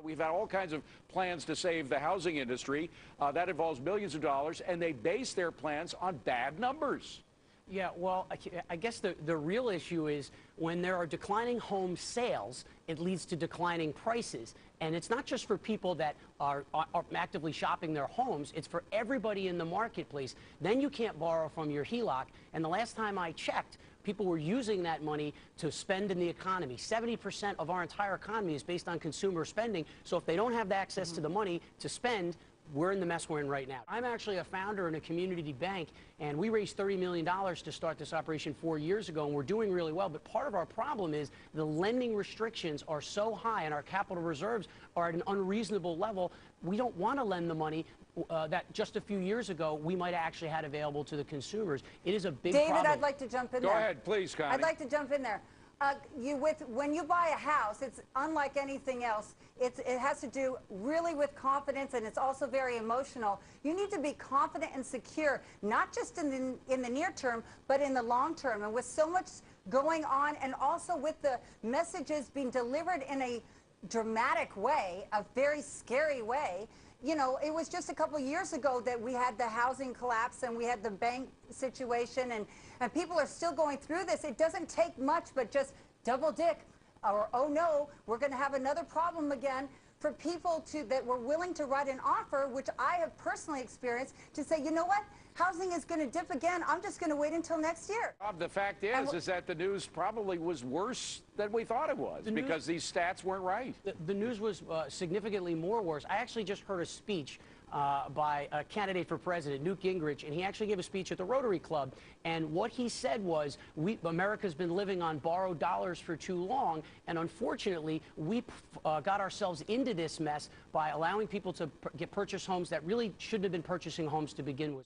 We've had all kinds of plans to save the housing industry. That involves millions of dollars, and they base their plans on bad numbers. Yeah, well, I guess the real issue is when there are declining home sales, it leads to declining prices. And it's not just for people that are actively shopping their homes, it's for everybody in the marketplace. Then you can't borrow from your HELOC. And the last time I checked, people were using that money to spend in the economy. 70% of our entire economy is based on consumer spending. So if they don't have the access to the money to spend, we're in the mess we're in right now. I'm actually a founder in a community bank, and we raised $30 million to start this operation 4 years ago, and we're doing really well. But part of our problem is the lending restrictions are so high, and our capital reserves are at an unreasonable level. We don't want to lend the money that just a few years ago we might have actually had available to the consumers. It is a big problem. David, I'd like to jump in there. Go ahead, please, Connie. I'd like to jump in there. When you buy a house, it's unlike anything else. It has to do really with confidence, and it's also very emotional. You need to be confident and secure, not just in the near term, but in the long term. And with so much going on, and also with the messages being delivered in a dramatic way, a very scary way. You know, it was just a couple of years ago that we had the housing collapse and we had the bank situation, and people are still going through this. It doesn't take much but just double dick, or oh no, we're going to have another problem again, for people that were willing to write an offer, which I have personally experienced, to say, you know what, housing is going to dip again. I'm just going to wait until next year. Bob, the fact is that the news probably was worse than we thought it was because these stats weren't right. The news was significantly more worse. I actually just heard a speech by a candidate for president, Newt Gingrich, and he actually gave a speech at the Rotary Club. And what he said was, America's been living on borrowed dollars for too long, and unfortunately, we got ourselves into this mess by allowing people to purchase homes that really shouldn't have been purchasing homes to begin with.